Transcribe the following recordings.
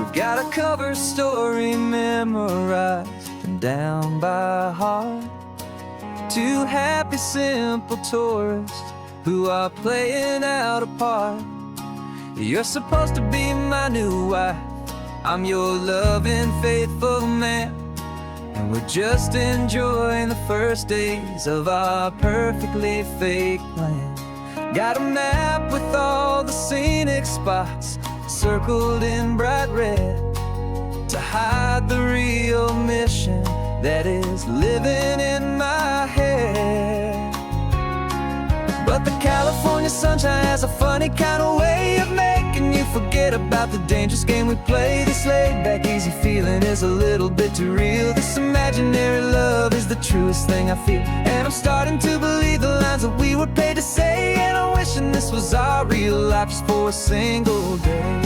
We've got a cover story memorized and down by heart. Two happy, simple tourists who are playing out a part. You're supposed to be my new wife, I'm your loving, faithful man, and we're just enjoying the first days of our perfectly fake plan. Got a map with all the scenic spots circled in bright red to hide the real mission that is living in my head. But the California sunshine has a funny kind of way of making you forget about the dangerous game we play. This laid-back, easy feeling is a little bit too real. This imaginary love is the truest thing I feel, and I'm starting to believe the lines that we were paid to say. And I'm wishing this was our real life just for a single day.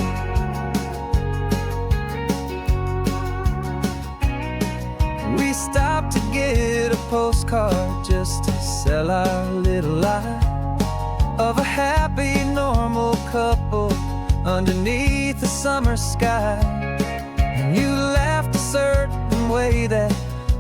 We stopped to get a postcard just to sell our little lie of a happy, normal couple underneath the summer sky. And you laughed a certain way that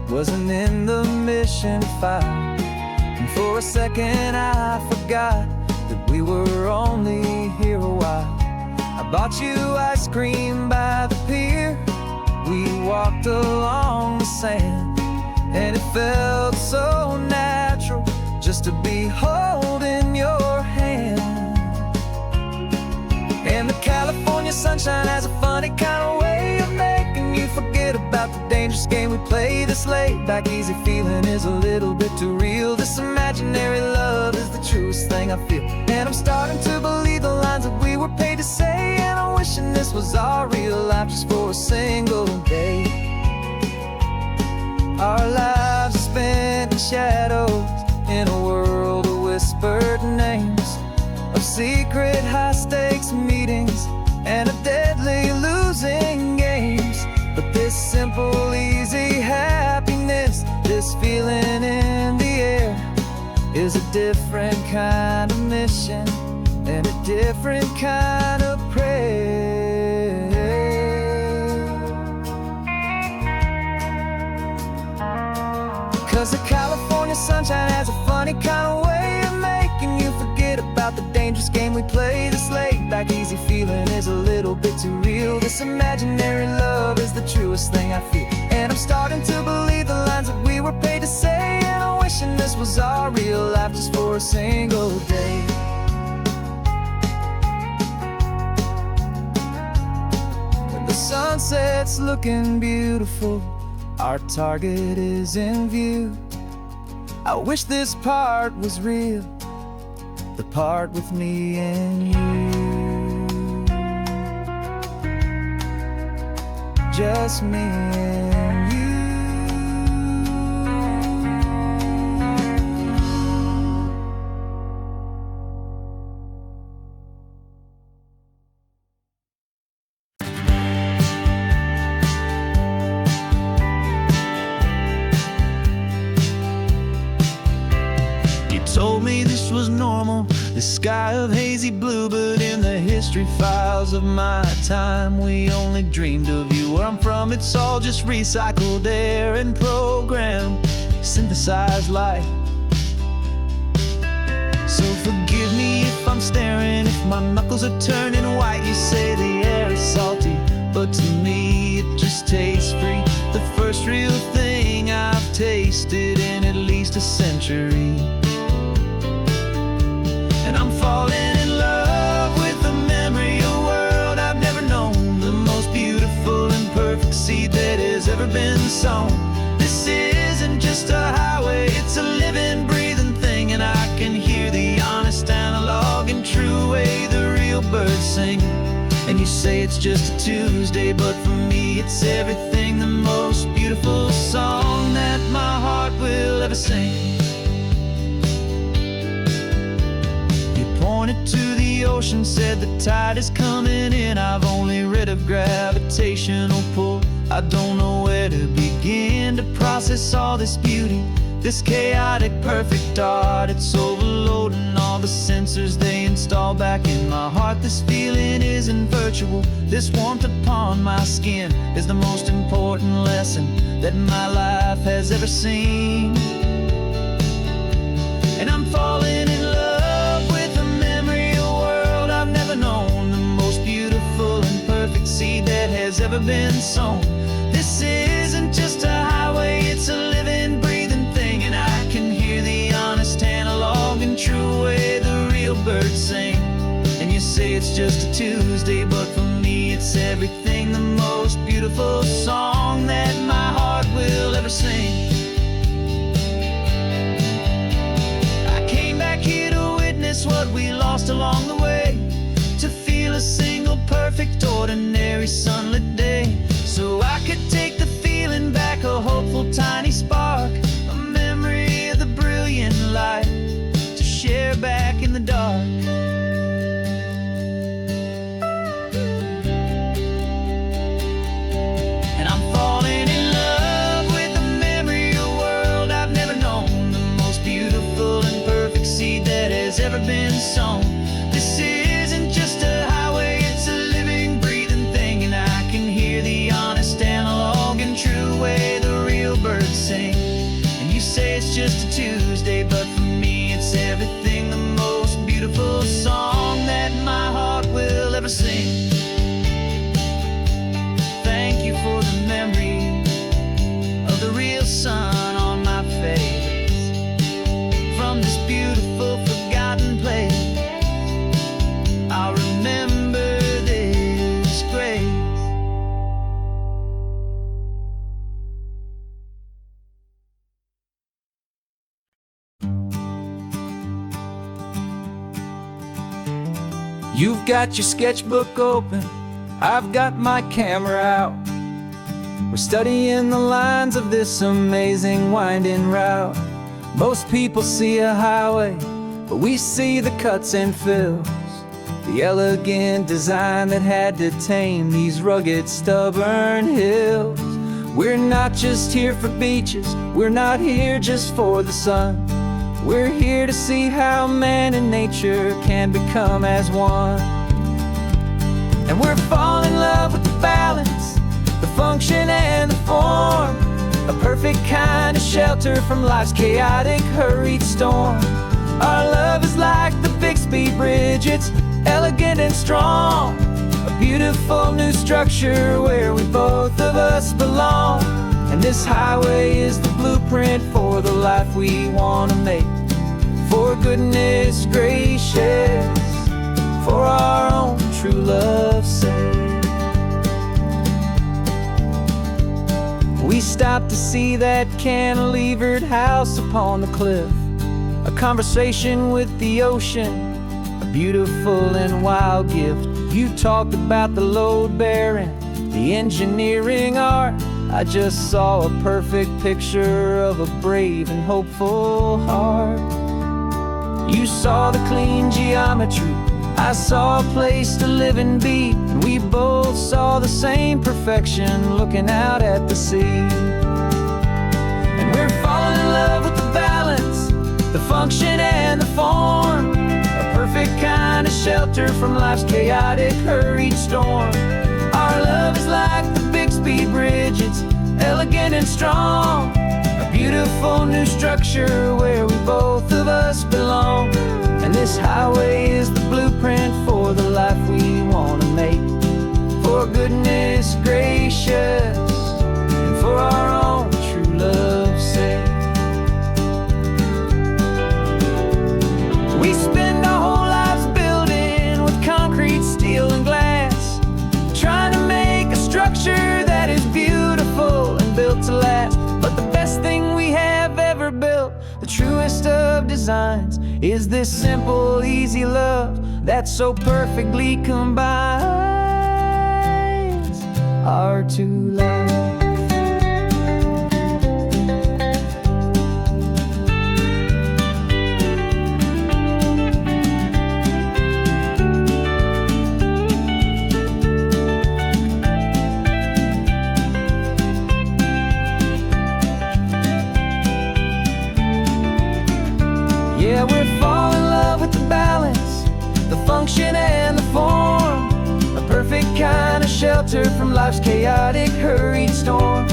wasn't in the mission file, and for a second I forgot that we were only here a while. I bought you ice cream by the pier, we walked along the sand, and it felt so natural just to be holding your hand. And the California sunshine has a funny kind of way of making you forget about the dangerous game we play. This laid-back, easy feeling is a little bit too real. This imaginary love is the truest thing I feel, and I'm starting to believe the lines that we were paid to say. And I'm wishing this was our real life just for a single day. Our lives are spent in shadows, in a world of whispered names, of secret high-stakes meetings and of deadly losing games. But this simple, easy happiness, this feeling in the air, is a different kind of mission and a different kind of prayer. 'Cause the California sunshine has a funny kind of way of making you forget about the dangerous game we play. This laid-back, easy feeling is a little bit too real. This imaginary love is the truest thing I feel, and I'm starting to believe the lines that we were paid to say. And I'm wishing this was our real life just for a single day. When the sunset's looking beautiful, our target is in view. I wish this part was real, the part with me and you. Just me and you. Told me this was normal, the sky of hazy blue, but in the history files of my time, we only dreamed of you. Where I'm from, it's all just recycled air and programmed, synthesized light. So forgive me if I'm staring, if my knuckles are turning white. You say the air is salty, but to me it just tastes free. The first real thing I've tasted in at least a century. And I'm falling in love with the memory of a world I've never known, the most beautiful and perfect seed that has ever been sown. This isn't just a highway, it's a living, breathing thing, and I can hear the honest analog and true way the real birds sing. And you say it's just a Tuesday, but for me it's everything, the most beautiful song that my heart will ever sing. Pointed to the ocean, said the tide is coming in. I've only read of gravitational pull, I don't know where to begin to process all this beauty. This chaotic, perfect art, it's overloading all the sensors they install back in my heart. This feeling isn't virtual. This warmth upon my skin is the most important lesson that my life has ever seen. And I'm falling in love with the memory of a world I've never known, the most beautiful and perfect seed that has ever been sown. This isn't just a highway, it's a living, breathing thing, and I can hear the honest analog and true way the real birds sing. And you say it's just a Tuesday, but for me it's everything, the most beautiful song that my heart will ever sing. I came back here to witness what we lost along the way, to feel a single perfect ordinary sunlit day, so I could take the feeling back, a hopeful tiny spark, a memory of the brilliant light to share back in the dark. And I'm falling in love with the memory of a world I've never known, the most beautiful and perfect seed that has ever been sown. This isn't just a highway, it's a living, breathing thing, and I can hear the honest analog and true way the real birds sing. And you say it's just a Tuesday, but for me it's everything, the most beautiful song that my heart will ever sing. Thank you for the memory of the real sun on my face, from this beautiful forgotten place. I'll remember this grace. You've got your sketchbook open, I've got my camera out. We're studying the lines of this amazing winding route. Most people see a highway, but we see the cuts and fills, the elegant design that had to tame these rugged, stubborn hills. We're not just here for beaches, we're not here just for the sun. We're here to see how man and nature can become as one. And we're falling in love with the balance, the function and the form, a perfect kind of shelter from life's chaotic, hurried storm. Our love is like the Bixby Bridge, it's elegant and strong, a beautiful new structure where we both of us belong. And this highway is the blueprint for the life we want to make, for goodness gracious, for our own true love's sake. We stopped to see that cantilevered house upon the cliff, a conversation with the ocean, a beautiful and wild gift. You talked about the load bearing, the engineering art. I just saw a perfect picture of a brave and hopeful heart. You saw the clean geometry, I saw a place to live and be, and we both saw the same perfection looking out at the sea. And we're falling in love with the balance, the function and the form, a perfect kind of shelter from life's chaotic, hurried storm. Our love is like the Bixby Bridge, it's elegant and strong, a beautiful new structure where we both of us belong. And this highway is the blueprint for the life we want to make, for goodness gracious, and for our own true love's sake. We spend our whole lives building with concrete, steel, and glass, trying to make a structure that is beautiful and built to last. But the best thing we have ever built, the truest of designs, is this simple, easy love that so perfectly combines our two lives. shelter from life's chaotic, hurried storm.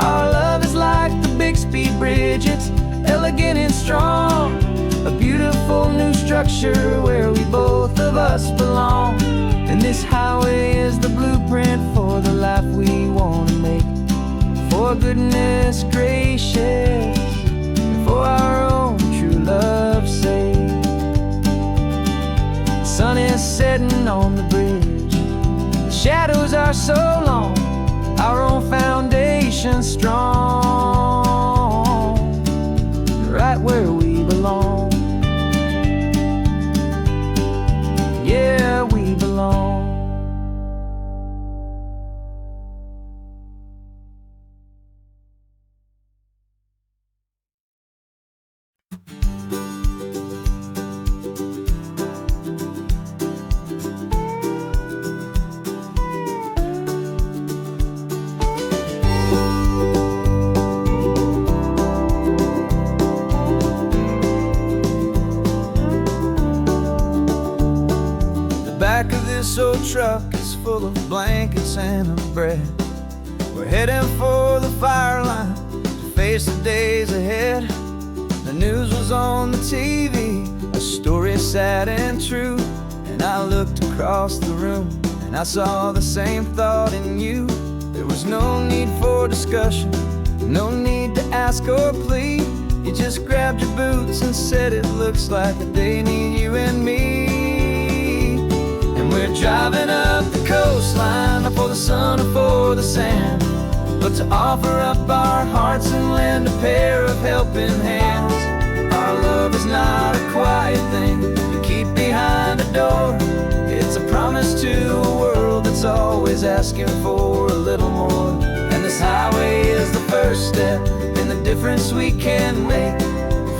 Our love is like the Bixby Bridge, it's elegant and strong. A beautiful new structure where we both of us belong. And this highway is the blueprint for the life we want to make. For goodness gracious, for our own true love's sake. The sun is setting on the bridge, the shadows are so long, our own foundation strong, right where we belong. Yeah, we belong. Back of this old truck is full of blankets and of bread. We're heading for the fire line to face the days ahead. The news was on the TV, a story sad and true. And I looked across the room and I saw the same thought in you. There was no need for discussion, no need to ask or plead. You just grabbed your boots and said it looks like the day need you and me. We're driving up the coastline, not for the sun or for the sand, but to offer up our hearts and lend a pair of helping hands. Our love is not a quiet thing you keep behind a door. It's a promise to a world that's always asking for a little more. And this highway is the first step in the difference we can make,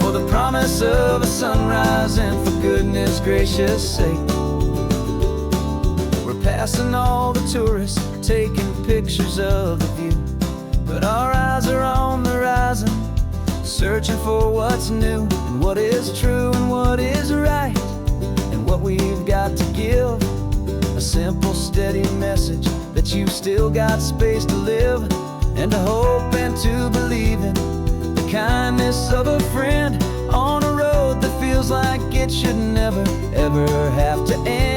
for the promise of a sunrise and for goodness gracious sake. Passing all the tourists, taking pictures of the view, but our eyes are on the horizon, searching for what's new and what is true and what is right, and what we've got to give. A simple, steady message that you've still got space to live, and to hope and to believe in the kindness of a friend on a road that feels like it should never, ever have to end.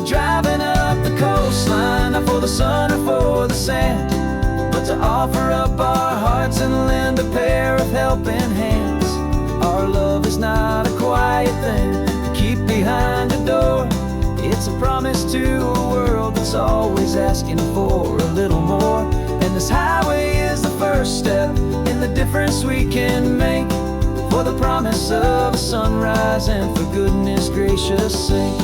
Driving up the coastline, not for the sun or for the sand, but to offer up our hearts and lend a pair of helping hands. Our love is not a quiet thing to keep behind a door. It's a promise to a world that's always asking for a little more. And this highway is the first step in the difference we can make, for the promise of a sunrise and for goodness gracious sake.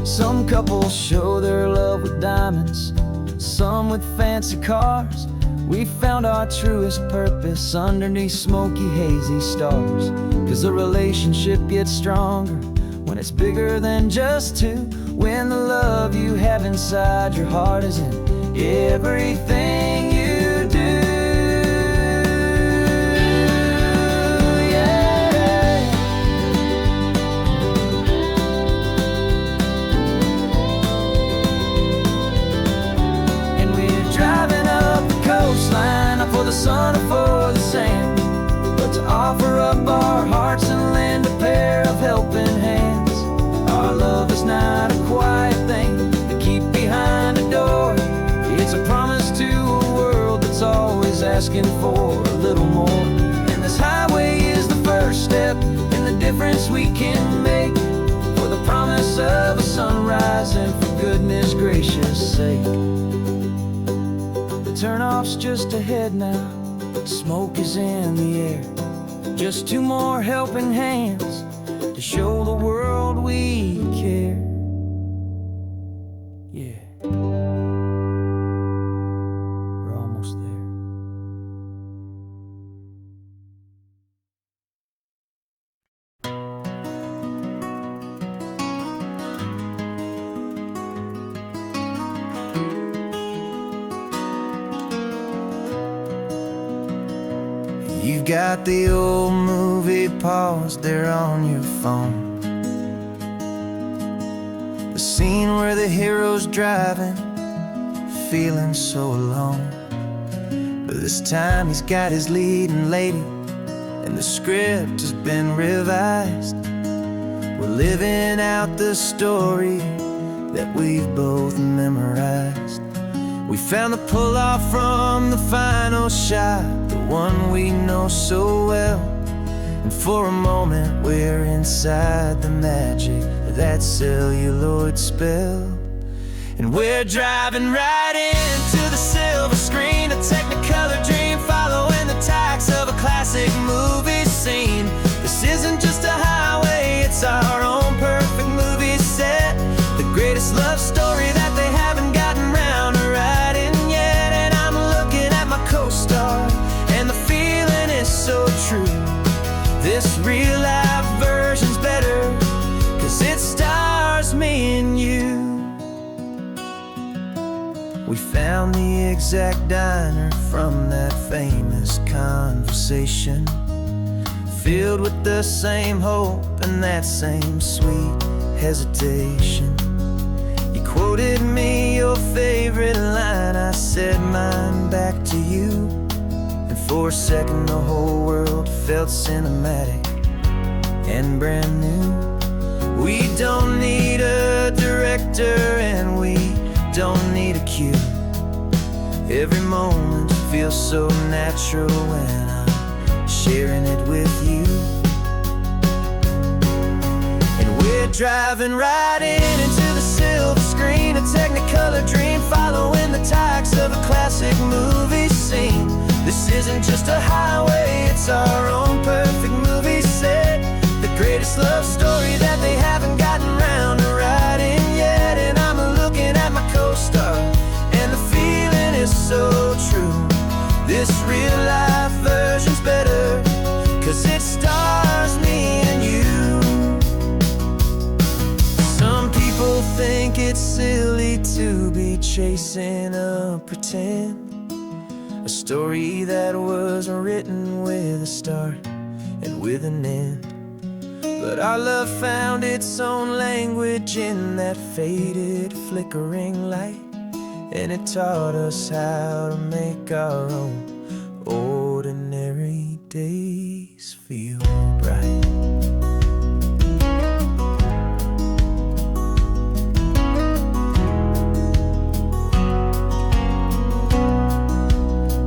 Some couples show their love with diamonds, some with fancy cars. We found our truest purpose underneath smoky, hazy stars. 'Cause a relationship gets stronger when it's bigger than just two, when the love you have inside your heart is in everything you do. Not for the sun or for the sand, but to offer up our hearts and lend a pair of helping hands. Our love is not a quiet thing to keep behind a door. It's a promise to a world that's always asking for a little more. And this highway is the first step in the difference we can make, for the promise of a sunrise and for goodness gracious sake. Turnoff's just ahead now, smoke is in the air. Just two more helping hands to show the world we care. Yeah, we're almost there. You've got the old movie paused there on your phone, the scene where where the hero's driving, feeling so alone. But this time he's got his leading lady, and the script has been revised. We're living out the story that we've both memorized. We found the pull-off from the final shot, the one we know so well. And for a moment we're inside the magic of that celluloid spell. And we're driving right into the silver screen, a technicolor dream following the tacks of a classic movie scene. This isn't just a highway, it's our own perfect movie set, the greatest love story that they haven't gotten round to writing yet. And I'm looking at my co-star, and the feeling is so true. This real-life version's better, 'cause it stars me and you. We found the exact diner from that famous conversation, filled with the same hope and that same sweet hesitation. You quoted me your favorite line, I said mine back to you. And for a second the whole world felt cinematic and brand new. We don't need a director and we don't need a cue. Every moment feels so natural when I'm sharing it with you. And we're driving right into the silver screen, a technicolor dream following the tacks of a classic movie scene. This isn't just a highway, it's our own perfect movie set, the greatest love story that they haven't gotten round to writing yet. And I'm looking at my co-star, and the feeling is so true. This real-life version's better, 'cause it stars me and you. Some people think it's silly to be chasing a pretend, a story that was written with a start and with an end. But our love found its own language in that faded, flickering light, and it taught us how to make our own ordinary days feel bright.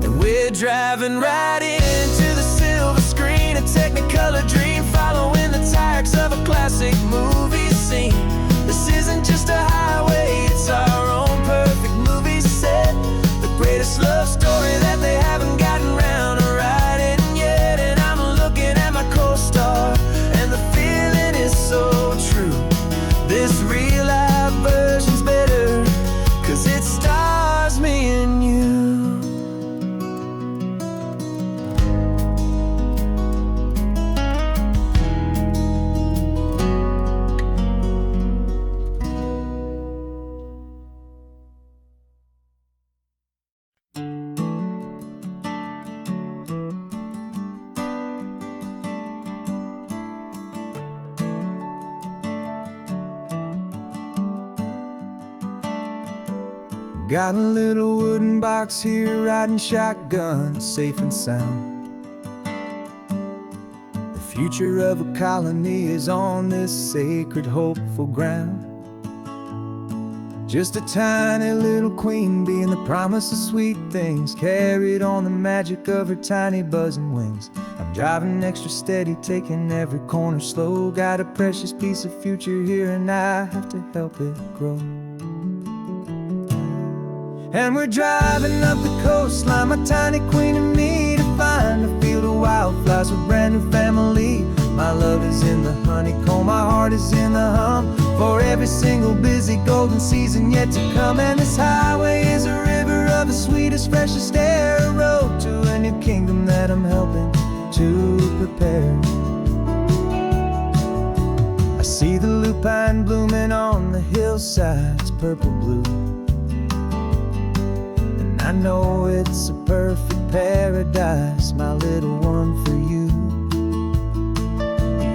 And we're driving right into the silver screen, a technicolor dream following the tacks of a classic movie scene. This isn't just a highway, it's our own perfect movie set, the greatest love story that they haven't gotten round to writing yet. And I'm looking at my co-star, and the feeling is so true. This real-life version's better, 'cause it stars me and you. Got a little wooden box here, riding shotgun, safe and sound. The future of a colony is on this sacred, hopeful ground. Just a tiny little queen bee and the promise of sweet things, carried on the magic of her tiny buzzing wings. I'm driving extra steady, taking every corner slow. Got a precious piece of future here and I have to help it grow. And we're driving up the coastline, my tiny queen and me, to find a field of wildflowers with brand new family. My love is in the honeycomb, my heart is in the hum, for every single busy golden season yet to come. And this highway is a river of the sweetest, freshest air, a road to a new kingdom that I'm helping to prepare. I see the lupine blooming on the hillsides, purple blue, I know it's a perfect paradise, my little one, for you.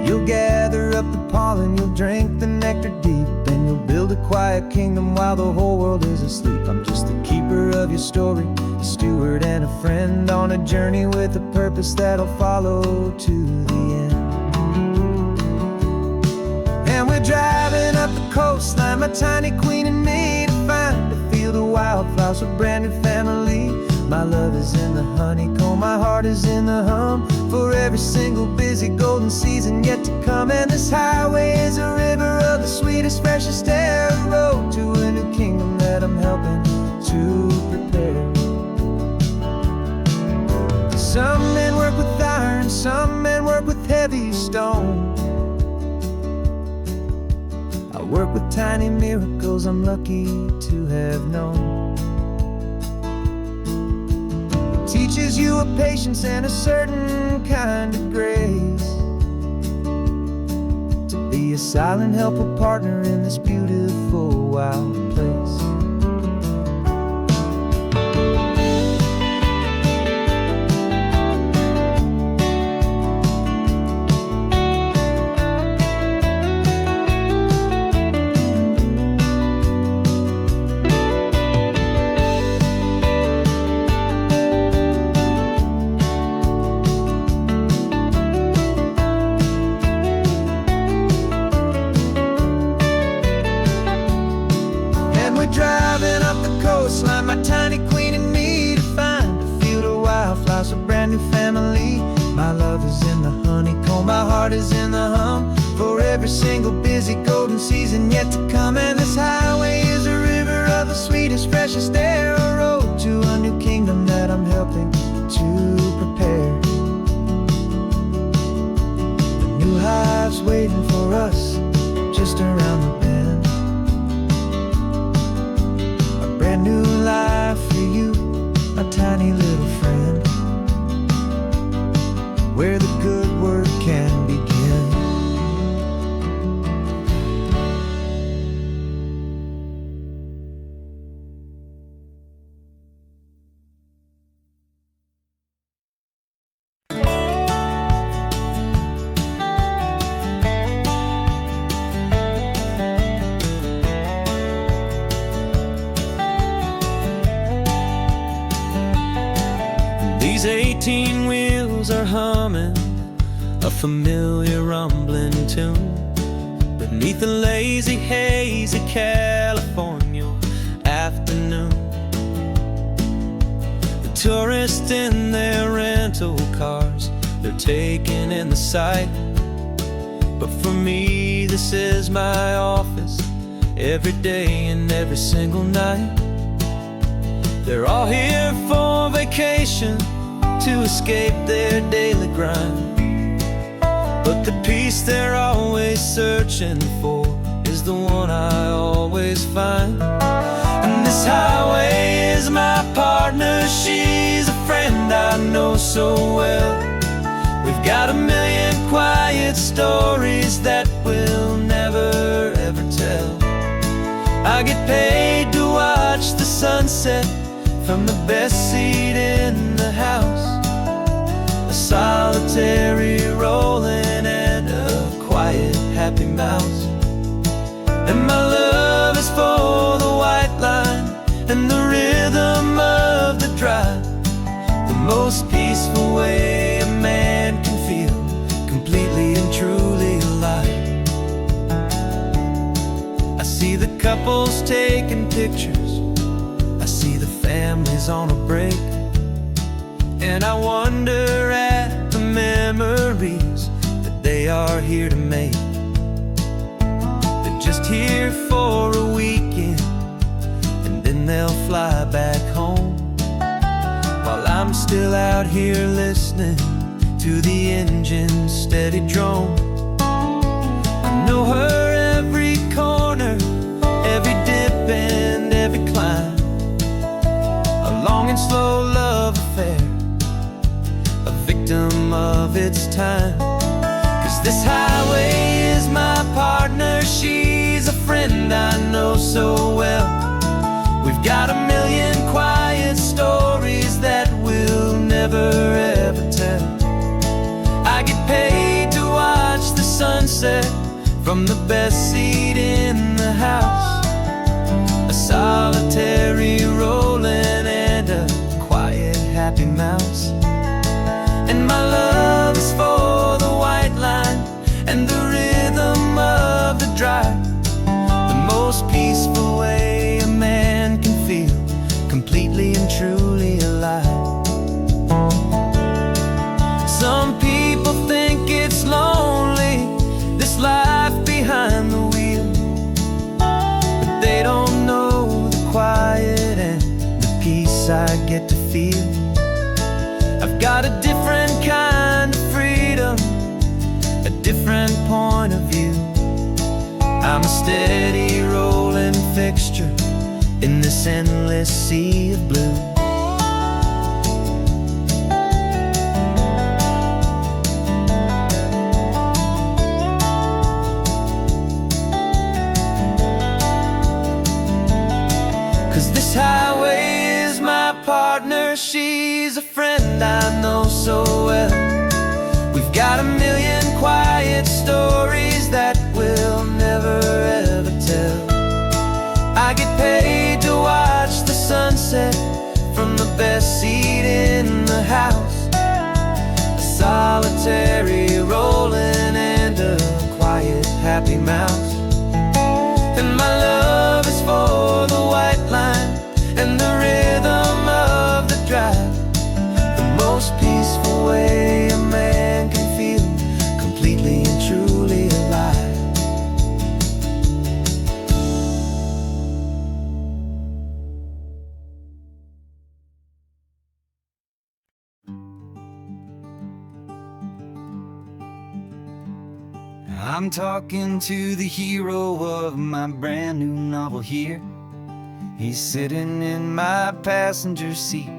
You'll gather up the pollen, you'll drink the nectar deep, and you'll We'll build a quiet kingdom while the whole world is asleep. I'm just the keeper of your story, a steward and a friend, on a journey with a purpose that'll follow to the end. And we're driving up the coastline, my tiny queen and me, to find a field of wildflowers, a brand new family. My love is in the honeycomb, my heart is in the hum, for every single busy golden season yet to come. And this highway is a river of the sweetest, freshest air, a road to a new kingdom that I'm helping to prepare. Some men work with iron, some men work with heavy stone. I work with tiny miracles I'm lucky to have known. Teaches you a patience and a certain kind of grace, to be a silent helper partner in this beautiful wild place. Driving up the coastline, my tiny queen and me, to find a field of wildflowers, a brand new family. My love is in the honeycomb, my heart is in the hum, for every single busy golden season yet to come. And this highway is a river of the sweetest, freshest air, a road to a new kingdom that I'm helping to prepare. The new hive's waiting for us just around the bend. Brand new life for you, my tiny little friend, where the good work can begin. These 18 wheels are humming a familiar rumbling tune beneath the lazy haze of California afternoon. The tourists in their rental cars, they're taking in the sight, but for me this is my office, every day and every single night. They're all here for vacation, to escape their daily grind, but the peace they're always searching for is the one I always find. And this highway is my partner, she's a friend I know so well. We've got a million quiet stories that we'll never ever tell. I get paid to watch the sunset from the best seat in the house, a solitary rolling and a quiet happy mouse. And my love is for the white line and the rhythm of the drive, the most peaceful way a man can feel completely and truly alive. I see the couples taking pictures, I see the families on a break, and I wonder at the memories that they are here to make. They're just here for a weekend, and then they'll fly back home, while I'm still out here listening to the engine's steady drone. I know her every corner, every dip and every climb, a long and slow love affair, a victim of its time. 'Cause this highway is my partner, she's a friend I know so well. We've got a million quiet stories that we'll never ever tell. I get paid to watch the sunset from the best seat in the house. A solitary rolling and a quiet happy mouse. And my love is for the white line and the rhythm of the drive, the most peaceful way a man can feel completely and truly alive. Some people think it's lonely, this life behind the wheel, but they don't know the quiet and the peace I get to feel. I've got a different kind of freedom, a different point of view. I'm a steady rolling fixture in this endless sea of blue. 'Cause this highway is my partner, she's a friend I know so well. We've got a million quiet stories that we'll never ever tell. I get paid to watch the sunset from the best seat in the house. A solitary rolling and a quiet happy mouse. And my love is for the white line and the rhythm of the drive, the most peaceful way a man can feel completely and truly alive. I'm talking to the hero of my brand new novel here. He's sitting in my passenger seat,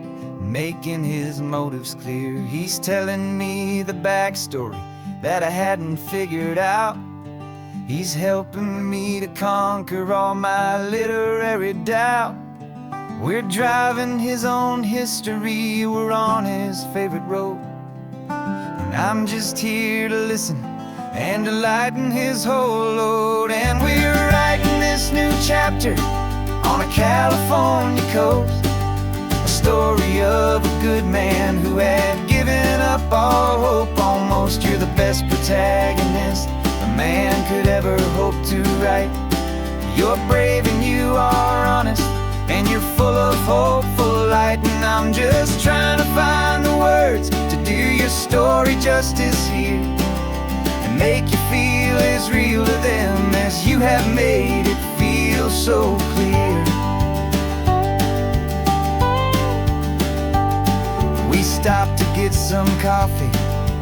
making his motives clear. He's telling me the backstory that I hadn't figured out. He's helping me to conquer all my literary doubt. We're driving his own history, we're on his favorite road, and I'm just here to listen and to lighten his whole load. And we're writing this new chapter on a California coast, a story of a good man who had given up all hope almost. You're the best protagonist a man could ever hope to write. You're brave and you are honest, and you're full of hopeful light. And I'm just trying to find the words to do your story justice here, and make you feel as real to them as you have made it feel so clear. We stopped to get some coffee,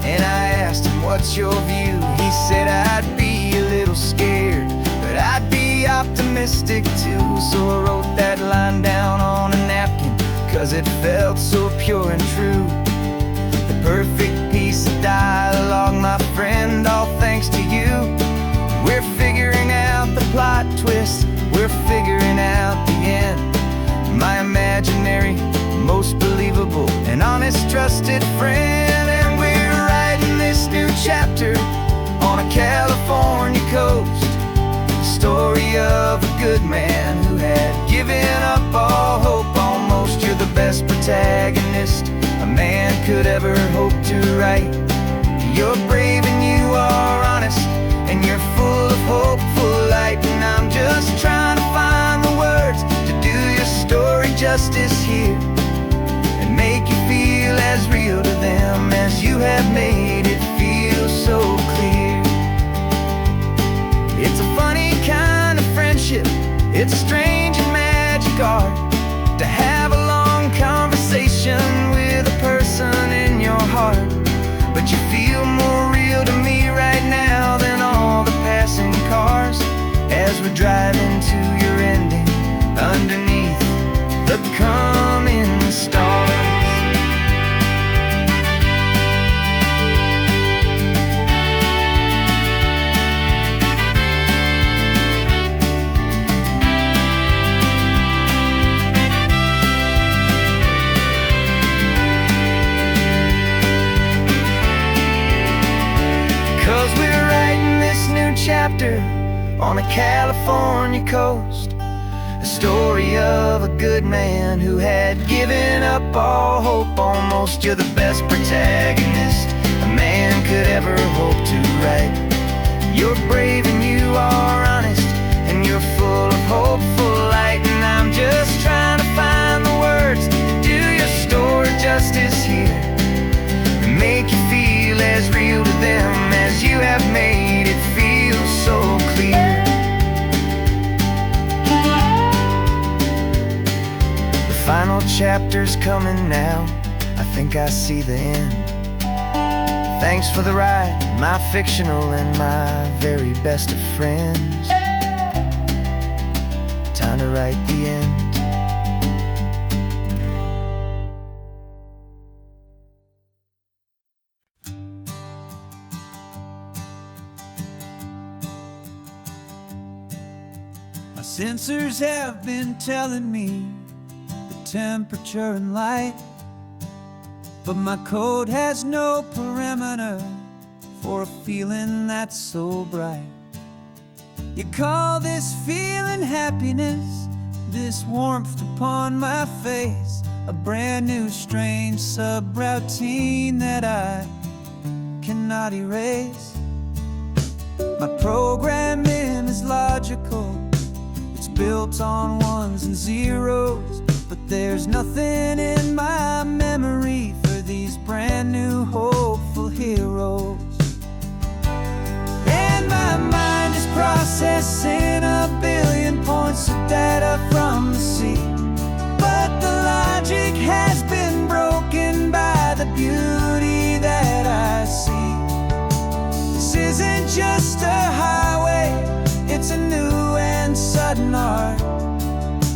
and I asked him, what's your view? He said, I'd be a little scared, but I'd be optimistic too. So I wrote that line down on a napkin, 'cause it felt so pure and true. The perfect piece of dialogue, my friend, all thanks to you. We're figuring out the plot twist, we're figuring out the end. My imaginary, most believable and honest trusted friend. And we're writing this new chapter on a California coast, the story of a good man who had given up all hope almost. You're the best protagonist a man could ever hope to write. You're brave and you are honest, and you're full of hopeful light. And I'm just trying to find the words to do your story justice here, and make you feel as real to them as you have made it feel so clear. It's a funny kind of friendship, it's a strange and magic art to have a long conversation with a person in your heart. But you feel more real to me right now than all the passing cars, as we're driving to your ending underneath the coming stars. 'Cause we're writing this new chapter on a California coast. A story of a good man who had given up all hope almost. You're the best protagonist a man could ever hope to write. You're brave and you are honest, and you're full of hopeful light. And I'm just trying to find the words to do your story justice here, and make you feel as real to them as you have made it feel so clear. The final chapter's coming now, I think I see the end. Thanks for the ride, my fictional and my very best of friends. Time to write the end. My sensors have been telling me the temperature and light, but my code has no perimeter for a feeling that's so bright. You call this feeling happiness, this warmth upon my face, a brand new strange subroutine that I cannot erase. My programming is logical, it's built on ones and zeros, but there's nothing in my memory for these brand new hopeful heroes. And my mind is processing a billion points of data from the sea, but the logic has been broken by the beauty that I see. This isn't just a highway, it's a new and sudden art,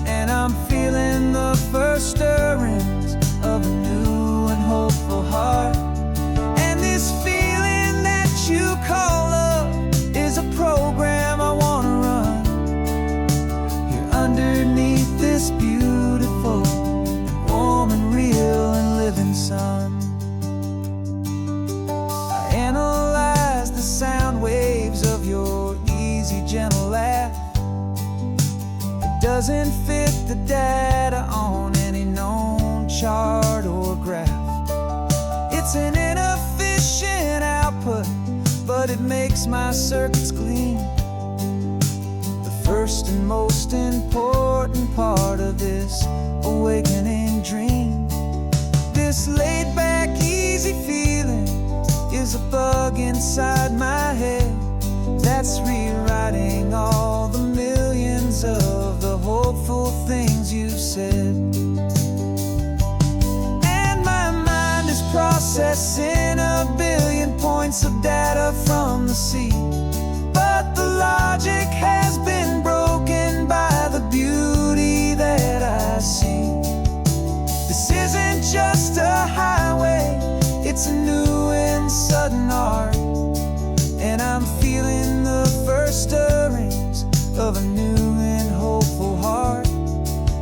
and I'm feeling the first stirrings of a new and hopeful heart. And this feeling that you call love is a program I wanna run here underneath this beautiful and warm and real and living sun. I analyze the sound waves of your easy, gentle laugh. It doesn't fit the data on any known chart or graph. It's an inefficient output, but it makes my circuits gleam. The first and most important part of this awakening dream. This laid-back, easy feeling is a bug inside my head that's rewriting all the millions of the hopeful things you've said. And my mind is processing a billion points of data from the sea, but the logic has been broken by the beauty that I see. This isn't just a highway, it's a new and sudden art, and I'm feeling the first stirrings of a new and hopeful heart.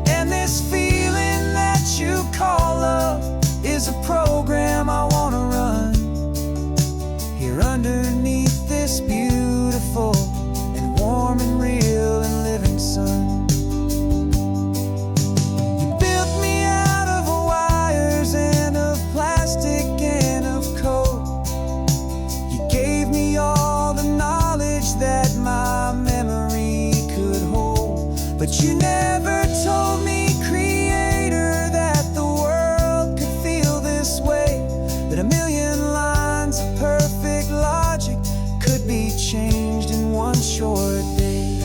And this feeling that you call love is a program I wanna run here underneath this beautiful and warm and real and living sun. You built me out of wires and of plastic and of code. You gave me all the knowledge that my memory could hold, but you never told me, Creator, that the world could feel this way, that a million lines of perfect logic could be changed in one short day.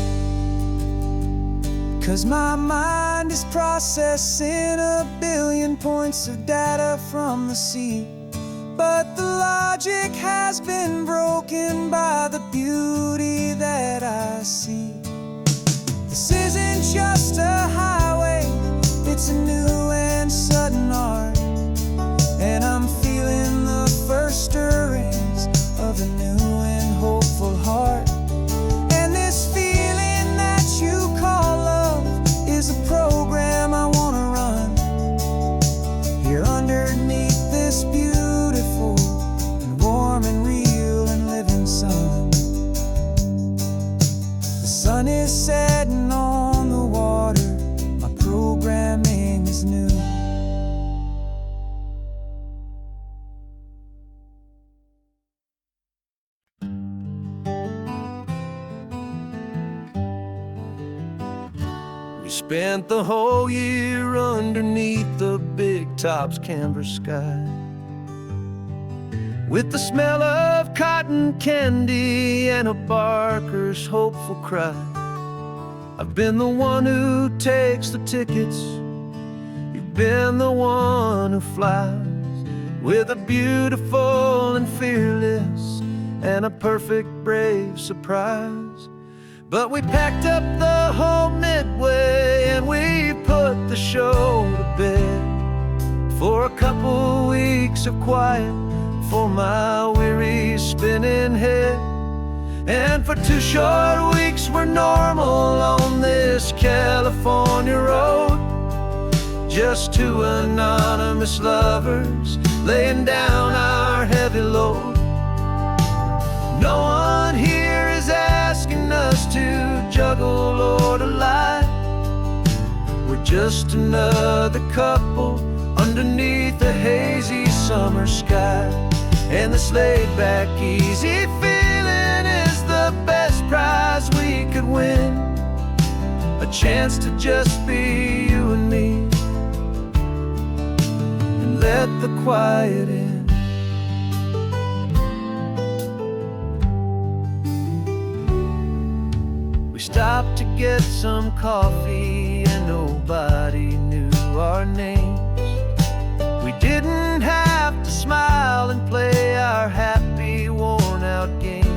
'Cause my mind is processing a billion points of data from the sea, but the logic has been broken by the beauty that I see. This isn't just a highway, it's a new and sudden art, and I'm feeling the first stirrings of a new and hopeful heart. And this feeling that you call love is a program I wanna run here underneath this beautiful and warm and real and living sun. sun is setting on the water, my programming is new. We spent the whole year underneath the big top's canvas sky, with the smell of cotton candy and a barker's hopeful cry. I've been the one who takes the tickets, you've been the one who flies, with a beautiful and fearless and a perfect brave surprise. But we packed up the whole Midway and we put the show to bed, for a couple weeks of quiet for my weary spinning head. And for 2 short weeks we're normal on this California road, just 2 anonymous lovers laying down our heavy load. No one here is asking us to juggle or to lie. We're just another couple underneath the hazy summer sky. And this laid-back, easy feeling is the best prize we could win, a chance to just be you and me, and let the quiet in. We stopped to get some coffee and nobody knew our names. We didn't have to smile and play our happy, worn-out games.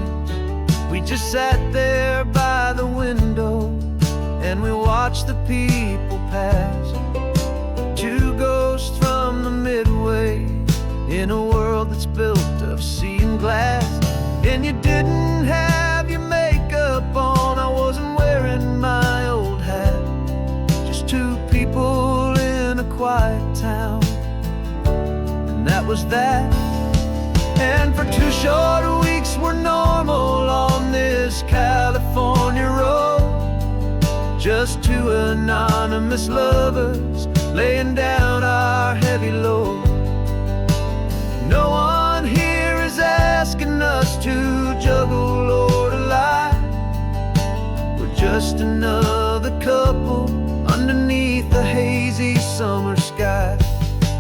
We just sat there by the window and we watched the people pass, 2 ghosts from the Midway in a world that's built of sea and glass. And you didn't have your makeup on, I wasn't wearing my old hat, just 2 people in a quiet town, and that was that. And for 2 short weeks we're normal on this California road, just 2 anonymous lovers laying down our heavy load. No one here is asking us to juggle or to lie. We're just another couple underneath the hazy summer sky.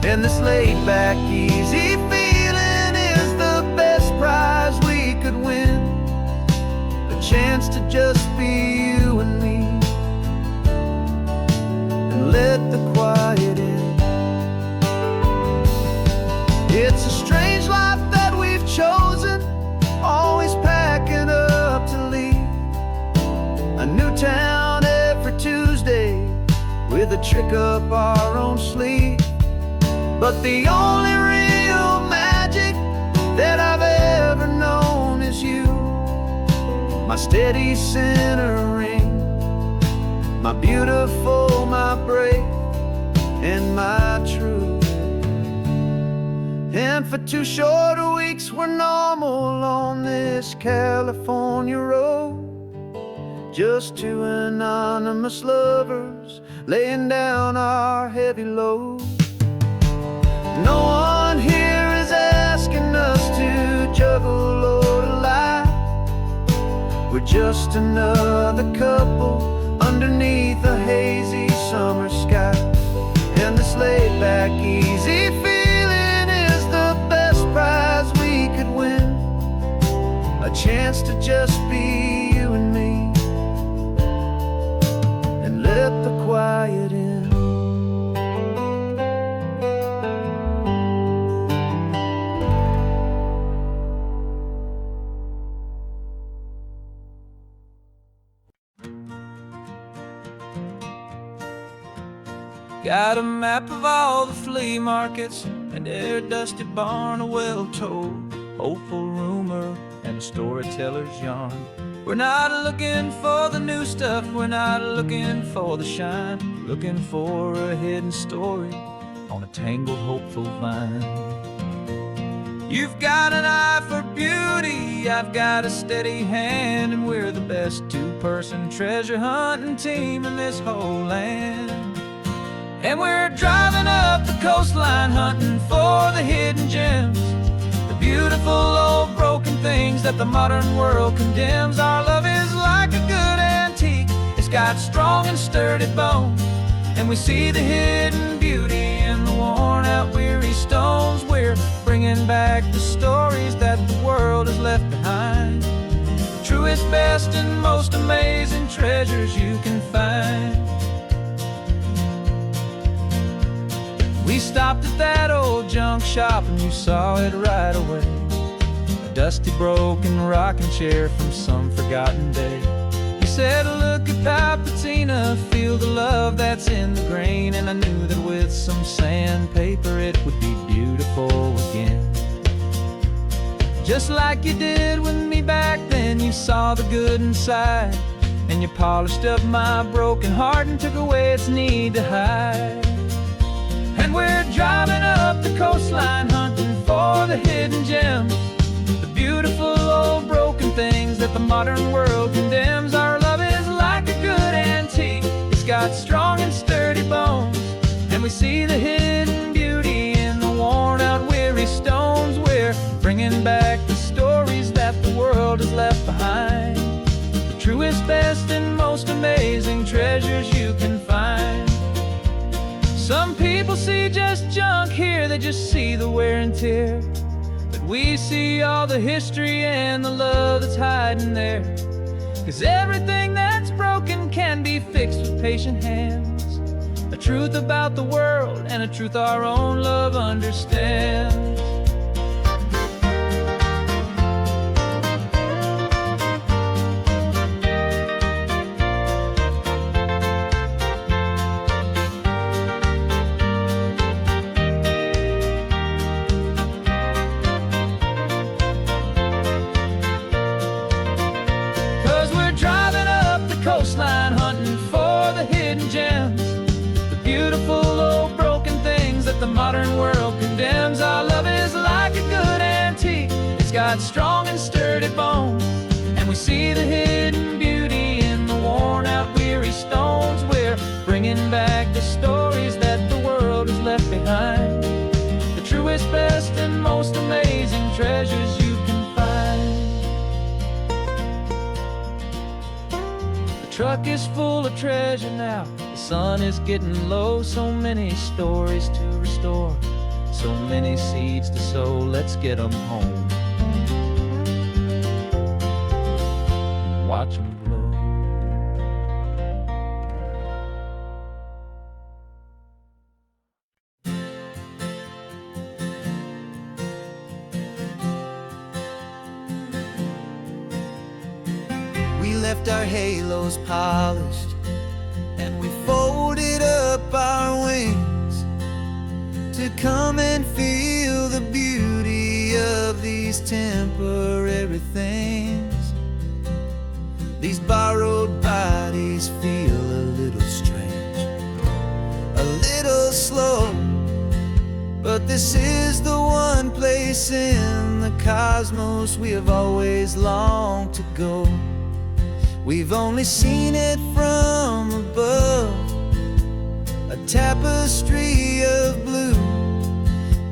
And this laid-back, easy feeling is the best prize we could win, a chance to just be you and me, and let the quiet in. It's a strange life that we've chosen, always packing up to leave a new town every Tuesday with a trick up our own sleeve. But the only real magic that I've ever known is you, my steady centering, my beautiful, my brave, and my true. And for 2 short weeks we're normal on this California road, just 2 anonymous lovers laying down our heavy load. No one here is asking us to juggle or to lie. We're just another couple underneath a hazy summer sky. And this laid-back, easy feeling is the best prize we could win, a chance to just be you and me, and let the quiet in. Got a map of all the flea markets and their dusty barn, a well-told, hopeful rumor, and a storyteller's yarn. We're not looking for the new stuff, we're not looking for the shine, looking for a hidden story on a tangled, hopeful vine. You've got an eye for beauty, I've got a steady hand, and we're the best two-person treasure hunting team in this whole land. And we're driving up the coastline hunting for the hidden gems, the beautiful old broken things that the modern world condemns. Our love is like a good antique, it's got strong and sturdy bones, and we see the hidden beauty in the worn out weary stones. We're bringing back the stories that the world has left behind, the truest, best, and most amazing treasures you can find. We stopped at that old junk shop and you saw it right away, a dusty, broken rocking chair from some forgotten day. You said, look at that patina, feel the love that's in the grain, and I knew that with some sandpaper it would be beautiful again. Just like you did with me back then, you saw the good inside, and you polished up my broken heart and took away its need to hide. And we're driving up the coastline hunting for the hidden gems, the beautiful old broken things that the modern world condemns. Our love is like a good antique, it's got strong and sturdy bones, and we see the hidden beauty in the worn out weary stones. We're bringing back the stories that the world has left behind, the truest, best, and most amazing treasures you can find. Some people see just junk here, they just see the wear and tear, but we see all the history and the love that's hiding there. 'Cause everything that's broken can be fixed with patient hands, a truth about the world and a truth our own love understands. 'Cause we're driving up the coastline hunting for the hidden gems, the beautiful old broken things that the modern world condemns. Our love is like a good antique, it's got strong and sturdy bones, and we see the hidden beauty in the worn out weary stones. We're bringing back the stories that the world has left behind, the truest, best, and most amazing treasures you can find. The truck is full of treasure now, the sun is getting low. So many stories to restore, so many seeds to sow. Let's get them home, watch them blow. We left our halos polished, and we folded up our wings to come and feel the beauty of these temporary things. These borrowed bodies feel a little strange, a little slow, but this is the one place in the cosmos we have always longed to go. We've only seen it from above, a tapestry of blue,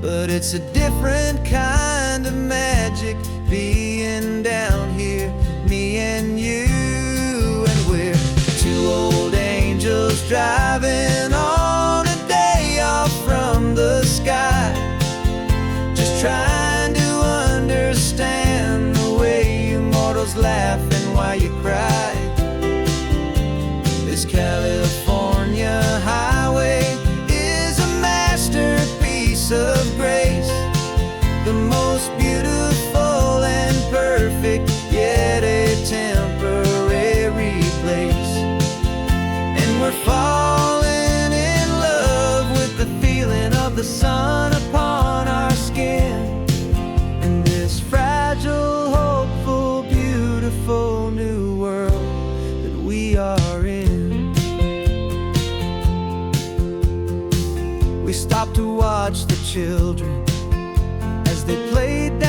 but it's a different kind of magic being down here, me and you. And we're two old angels driving on a day off from the sky, just trying to understand the way you mortals laugh and why you cry. This California highway is a masterpiece of grace, the most beautiful and perfect, yet a temporary place. And we're falling in love with the feeling of the sun upon our skin, in this fragile, hopeful, beautiful new world that we are in. We stopped to watch the children as they played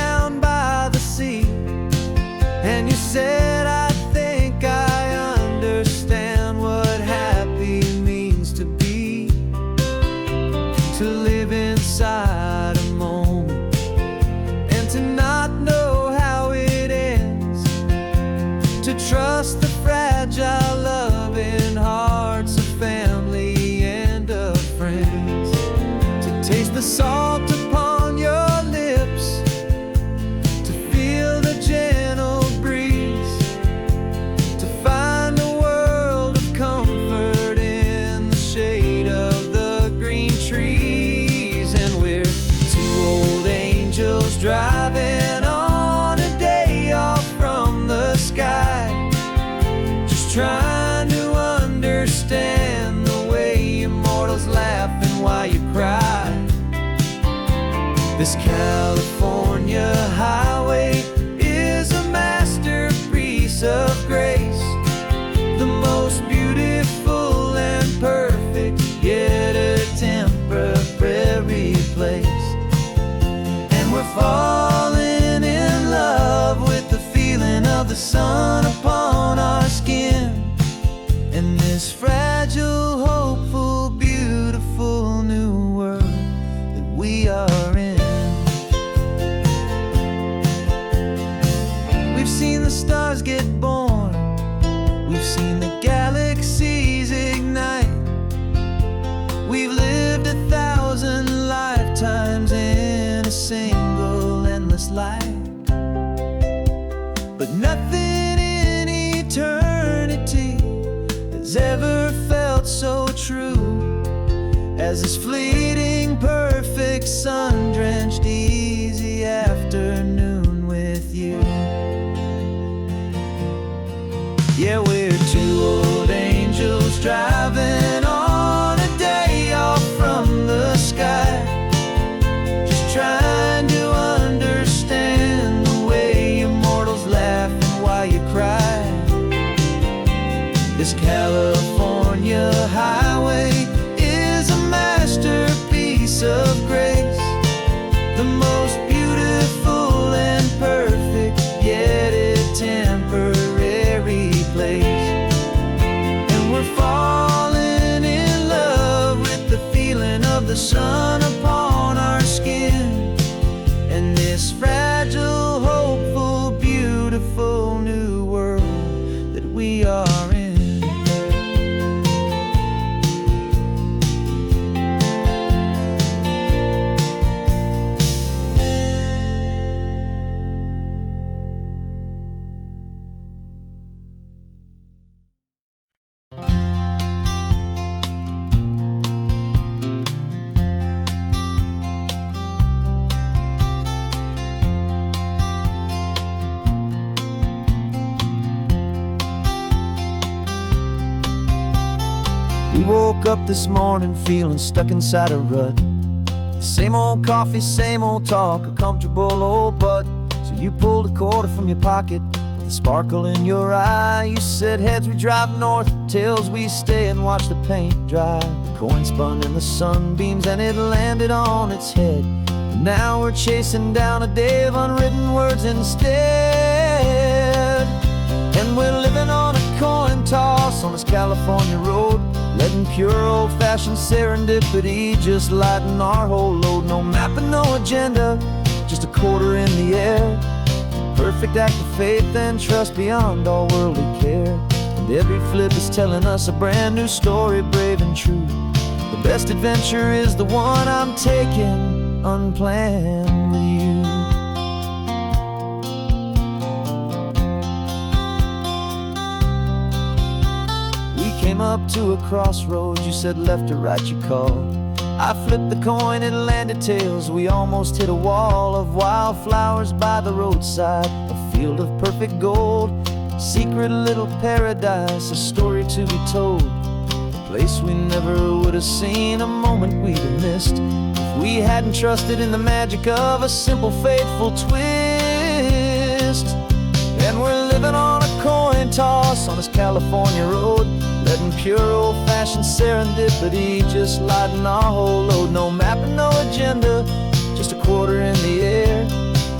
said, I think I understand what happy means to be, to live inside a moment and to not know how it ends, to trust the fragile loving hearts of family and of friends, to taste the salt upon your lips, to feel the gentle breeze, to find a world of comfort in the shade of the green trees. And we're two old angels driving on a day off from the sky, just trying to understand the way immortals laugh and why you cry. This California highway is a masterpiece of grace, the most beautiful and perfect, yet a temporary place. And we're falling in love with the feeling of the sun upon our skin, and this fragile, hopeful, beautiful new world that we are in. We've seen the stars get born, we've seen the galaxies ignite, we've lived 1,000 lifetimes in a single endless life. But nothing in eternity has ever felt so true as this fleeting, perfect, sun-drenched, easy afternoon with you. Yeah, we're two old angels driving on a day off from the sky, just trying to understand the way immortals laugh and why you cry. This California highway is a masterpiece of grace, the most beautiful and perfect, yet a temporary place. And we're falling in love with the feeling of the sun upon our skin, and this fragile, hopeful, beautiful new world that we are in. We woke up this morning feeling stuck inside a rut. Same old coffee, same old talk, a comfortable old butt. So you pulled a quarter from your pocket with a sparkle in your eye. You said, heads we drive north, tails we stay and watch the paint dry. The coin spun in the sunbeams and it landed on its head. And now we're chasing down a day of unwritten words instead. And we're living on a coin toss on this California road, letting pure old-fashioned serendipity just lighten our whole load. No map and no agenda, just a quarter in the air. Perfect act of faith and trust beyond all worldly care. And every flip is telling us a brand new story, brave and true. The best adventure is the one I'm taking unplanned with you. Came up to a crossroads, you said left or right, you called. I flipped the coin, it landed tails. We almost hit a wall of wildflowers by the roadside, a field of perfect gold, secret little paradise, a story to be told, a place we never would have seen, a moment we'd have missed if we hadn't trusted in the magic of a simple, faithful twist. And we're living on a coin toss on this California road, letting pure old-fashioned serendipity just lighten our whole load. No map and no agenda, just a quarter in the air.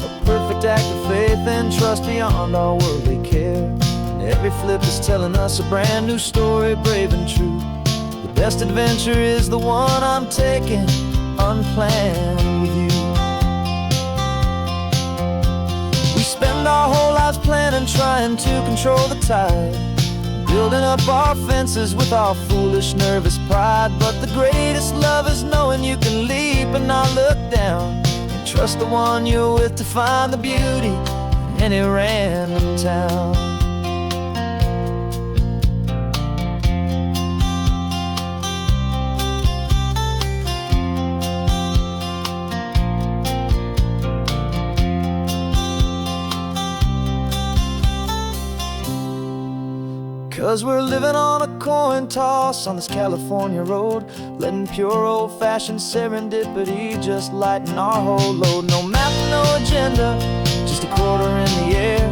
A perfect act of faith and trust beyond all worldly care. And every flip is telling us a brand new story, brave and true. The best adventure is the one I'm taking, unplanned with you. We spend our whole lives planning, trying to control the tide, building up our fences with our foolish, nervous pride. But the greatest love is knowing you can leap and not look down, and trust the one you're with to find the beauty in any random town. 'Cause we're living on a coin toss on this California road, letting pure old-fashioned serendipity just lighten our whole load. No map, no agenda, just a quarter in the air,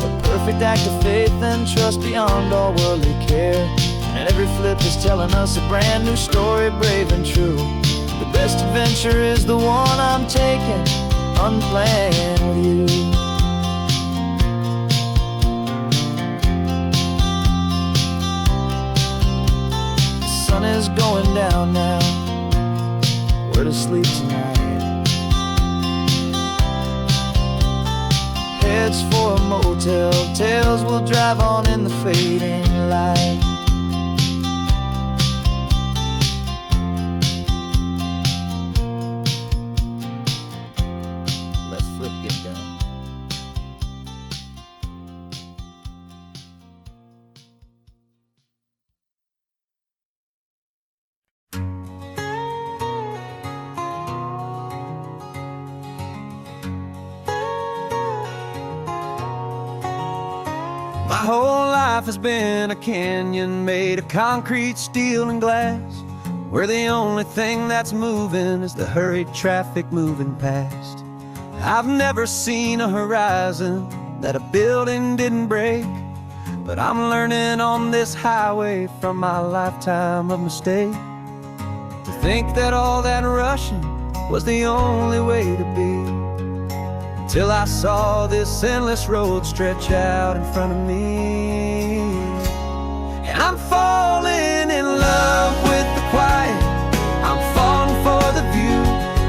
a perfect act of faith and trust beyond all worldly care. And every flip is telling us a brand new story, brave and true. The best adventure is the one I'm taking, unplanned with you. The sun is going down now, we're to sleep tonight. Heads for a motel, tails will drive on in the fading light. Let's flip get done. My whole life has been a canyon made of concrete, steel, and glass, where the only thing that's moving is the hurried traffic moving past. I've never seen a horizon that a building didn't break, but I'm learning on this highway from my lifetime of mistake, to think that all that rushing was the only way to be. Till I saw this endless road stretch out in front of me. And I'm falling in love with the quiet, I'm falling for the view.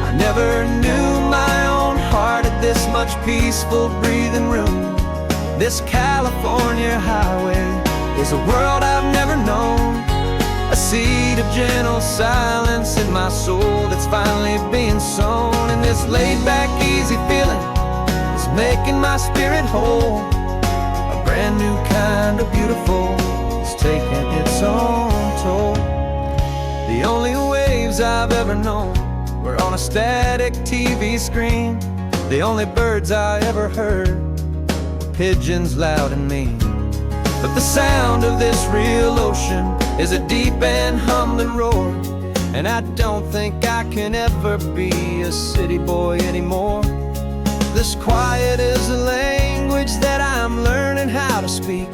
I never knew my own heart had this much peaceful breathing room. This California highway is a world I've never known, a seed of gentle silence in my soul that's finally being sown. And this laid-back, easy feeling making my spirit whole, a brand new kind of beautiful is taking its own toll. The only waves I've ever known were on a static TV screen. The only birds I ever heard were pigeons loud and mean. But the sound of this real ocean is a deep and humbling roar, and I don't think I can ever be a city boy anymore. This quiet is a language that I'm learning how to speak,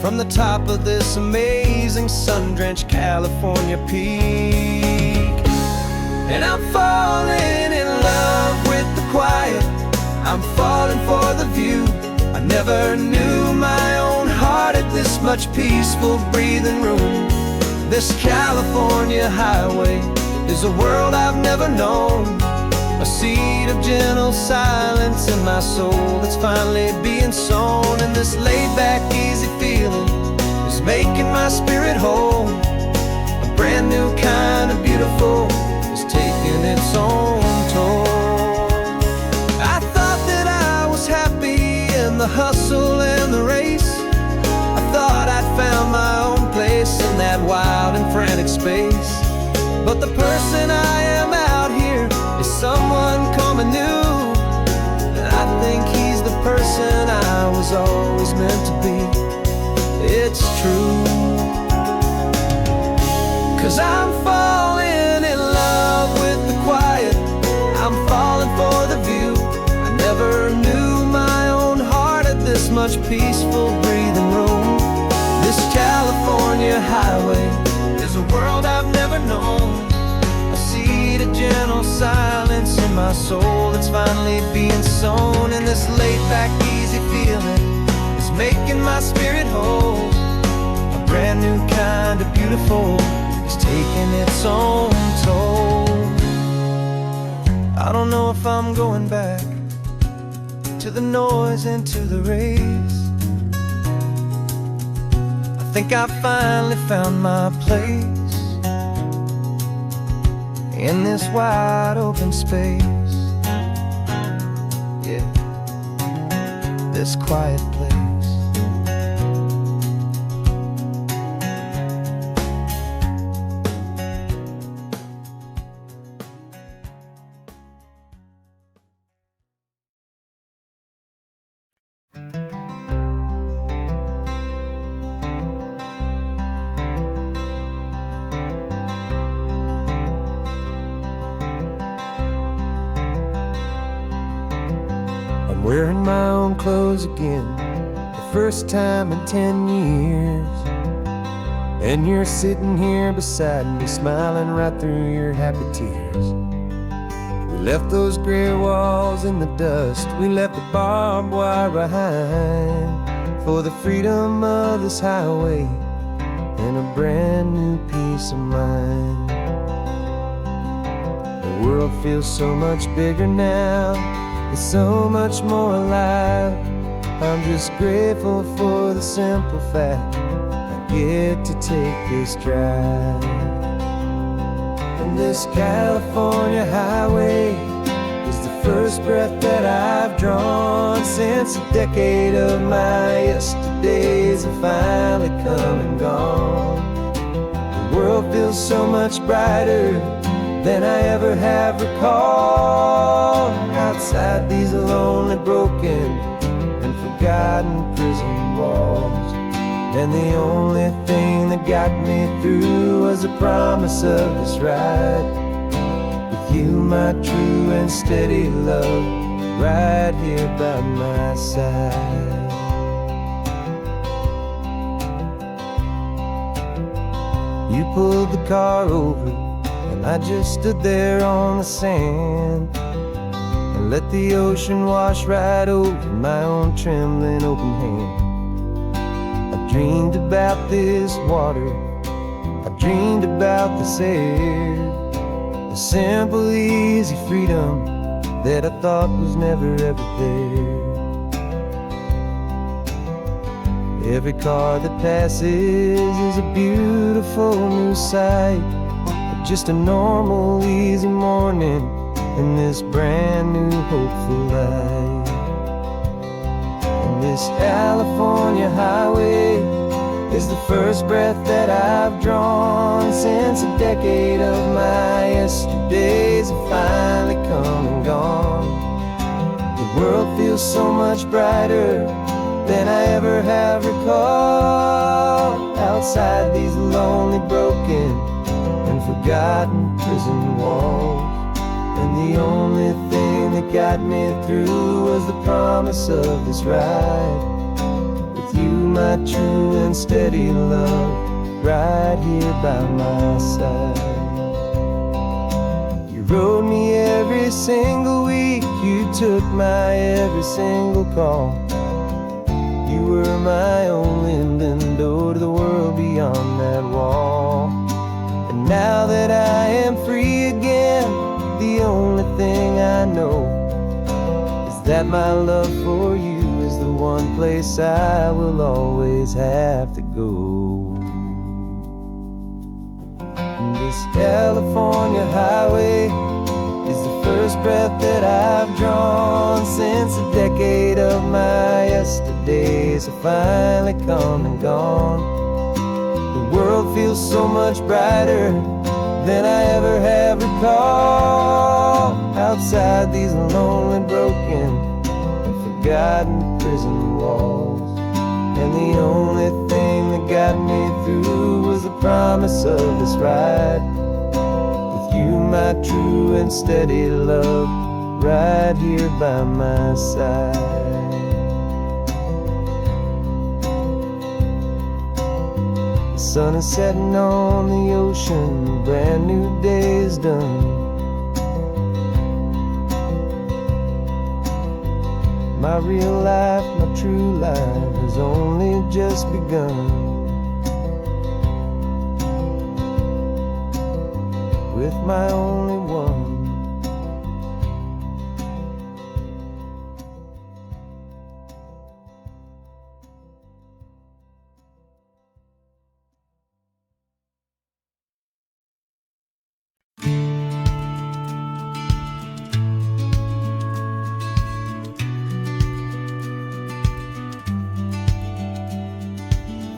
from the top of this amazing sun-drenched California peak. And I'm falling in love with the quiet, I'm falling for the view. I never knew my own heart had this much peaceful breathing room. This California highway is a world I've never known, a seed of gentle silence in my soul that's finally being sown. And this laid-back, easy feeling is making my spirit whole, a brand new kind of beautiful is taking its own toll. I thought that I was happy in the hustle and the race, I thought I'd found my own place in that wild and frantic space. But the person I am out here is someone coming new, and I think he's the person I was always meant to be. It's true, 'cause I'm falling in love with the quiet, I'm falling for the view. I never knew my own heart had this much peaceful breathing room. This California highway is a world I've never known, a seed of gentle silence in my soul, it's finally being sown. And this laid-back, easy feeling is making my spirit whole. A brand new kind of beautiful is taking its own toll. I don't know if I'm going back to the noise and to the race. I think I finally found my place in this wide open space. Yeah, this quiet place. Wearing my own clothes again, the first time in 10 years. And you're sitting here beside me, smiling right through your happy tears. We left those gray walls in the dust, we left the barbed wire behind, for the freedom of this highway and a brand new peace of mind. The world feels so much bigger now, it's so much more alive. I'm just grateful for the simple fact I get to take this drive. And this California highway is the first breath that I've drawn since a decade of my yesterdays have finally come and gone. The world feels so much brighter than I ever have recalled. Outside these lonely, broken, and forgotten prison walls. And the only thing that got me through was the promise of this ride with you, my true and steady love, right here by my side. You pulled the car over, and I just stood there on the sand and let the ocean wash right over my own trembling open hand. I dreamed about this water, I dreamed about this air, the simple easy freedom that I thought was never ever there. Every car that passes is a beautiful new sight, just a normal easy morning in this brand new hopeful life. And this California highway is the first breath that I've drawn since a decade of my yesterdays have finally come and gone. The world feels so much brighter than I ever have recalled. Outside these lonely, broken, and forgotten prison walls. And the only thing that got me through was the promise of this ride with you, my true and steady love, right here by my side. You rode me every single week, you took my every single call. You were my only window to the world beyond that wall. And now that I am free again, the only thing I know is that my love for you is the one place I will always have to go. And this California highway is the first breath that I've drawn since a decade of my yesterdays have finally come and gone. The world feels so much brighter than I ever have recalled. Outside these lonely, broken, and forgotten prison walls. And the only thing that got me through was the promise of this ride with you, my true and steady love, right here by my side. The sun is setting on the ocean, a brand new day is done. My real life, my true life has only just begun. With my only one.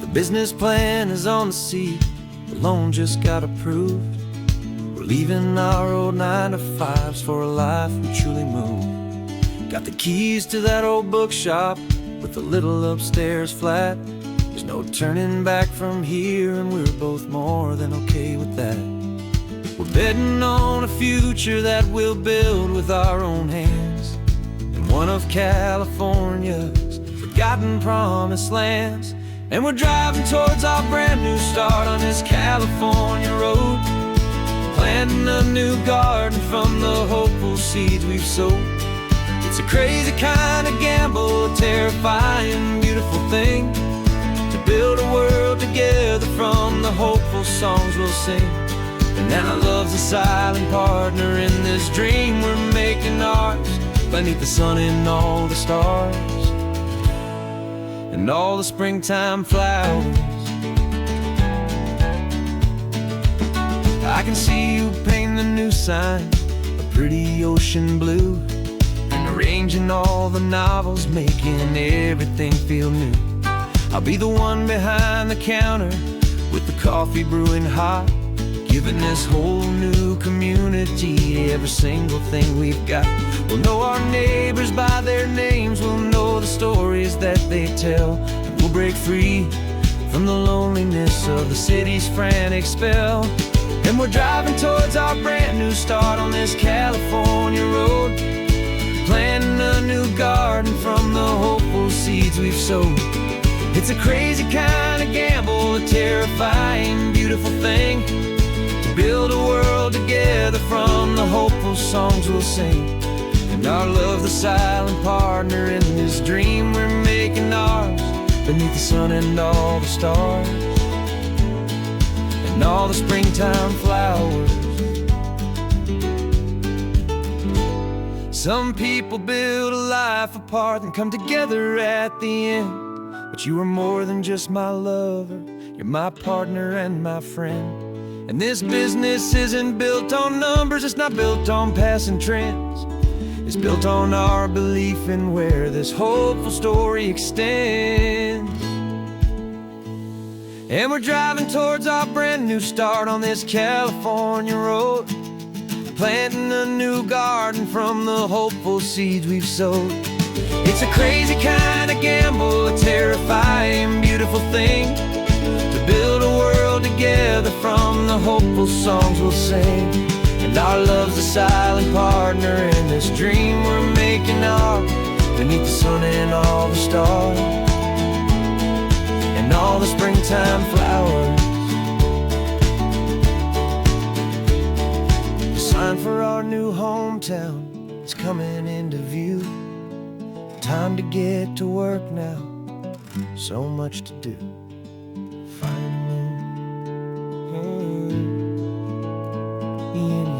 The business plan is on the seat, the loan just got approved. We're leaving our old 9-to-5s for a life we truly move. Got the keys to that old bookshop with the little upstairs flat. There's no turning back from here, and we're both more than okay with that. We're betting on a future that we'll build with our own hands, in one of California's forgotten promised lands. And we're driving towards our brand new start on this California road, planting a new garden from the hopeful seeds we've sowed. It's a crazy kind of gamble, a terrifying, beautiful thing, to build a world together from the hopeful songs we'll sing. And now love's a silent partner in this dream we're making ours, beneath the sun and all the stars and all the springtime flowers. I can see you painting the new sign, a pretty ocean blue, and arranging all the novels, making everything feel new. I'll be the one behind the counter with the coffee brewing hot, giving this whole new community every single thing we've got. We'll know our neighbors by their names, we'll know the stories that they tell, and we'll break free from the loneliness of the city's frantic spell. And we're driving towards our brand new start on this California road, planting a new garden from the hopeful seeds we've sowed. It's a crazy kind of gamble, a terrifying, beautiful thing, to build a world together from the hopeful songs we'll sing. And our love's the silent partner in this dream we're making ours, beneath the sun and all the stars and all the springtime flowers. Some people build a life apart and come together at the end, but you are more than just my lover, you're my partner and my friend. And this business isn't built on numbers, it's not built on passing trends. It's built on our belief in where this hopeful story extends. And we're driving towards our brand new start on this California road, planting a new garden from the hopeful seeds we've sowed. It's a crazy kind of gamble, a terrifying, beautiful thing, to build a world together from the hopeful songs we'll sing. And our love's a silent partner in this dream we're making ours, beneath the sun and all the stars and all the springtime flowers. The sign for our new hometown is coming into view. Time to get to work now, so much to do. Finding in you.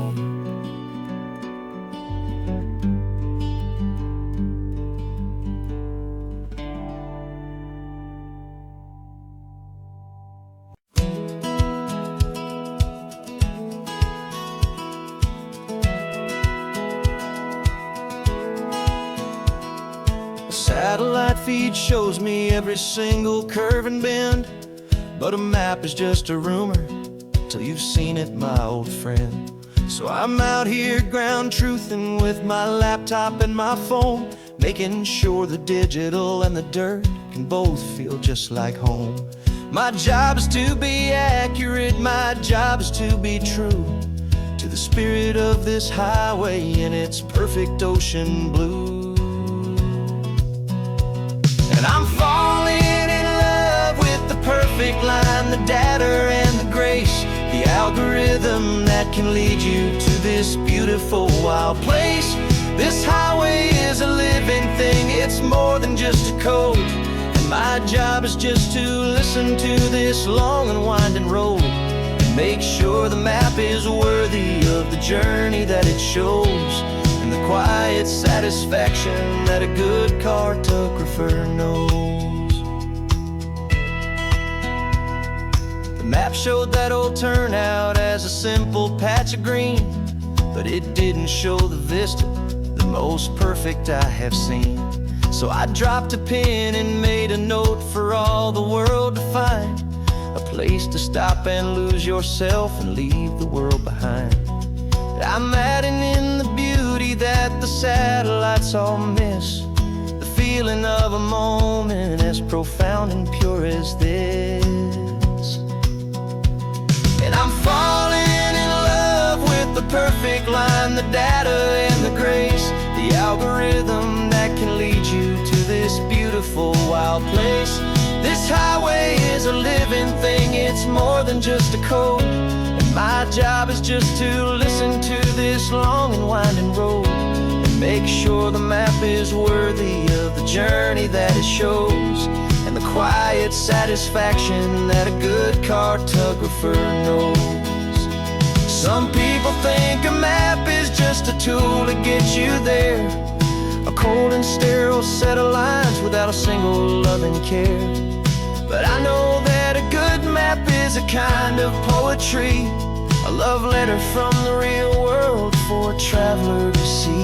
Satellite feed shows me every single curve and bend, but a map is just a rumor till you've seen it, my old friend. So I'm out here ground truthing with my laptop and my phone, making sure the digital and the dirt can both feel just like home. My job is to be accurate, my job is to be true to the spirit of this highway in its perfect ocean blue. And I'm falling in love with the perfect line, the data and the grace, the algorithm that can lead you to this beautiful wild place. This highway is a living thing, it's more than just a code. And my job is just to listen to this long and winding road, and make sure the map is worthy of the journey that it shows, and the quiet satisfaction that a good cartographer knows. The map showed that old turnout as a simple patch of green, but it didn't show the vista, the most perfect I have seen. So I dropped a pin and made a note for all the world to find, a place to stop and lose yourself and leave the world behind. I'm adding in the beauty that the satellites all miss, the feeling of a moment as profound and pure as this. And I'm falling in love with the perfect line, the data and the grace, the algorithm that can lead you to this beautiful wild place. This highway is a living thing, it's more than just a code. And my job is just to listen to this long and winding road, and make sure the map is worthy of the journey that it shows, and the quiet satisfaction that a good cartographer knows. Some people think a map is just a tool to get you there, a cold and sterile set of lines without a single loving care. But I know that a good map is a kind of poetry, a love letter from the real world for a traveler to see.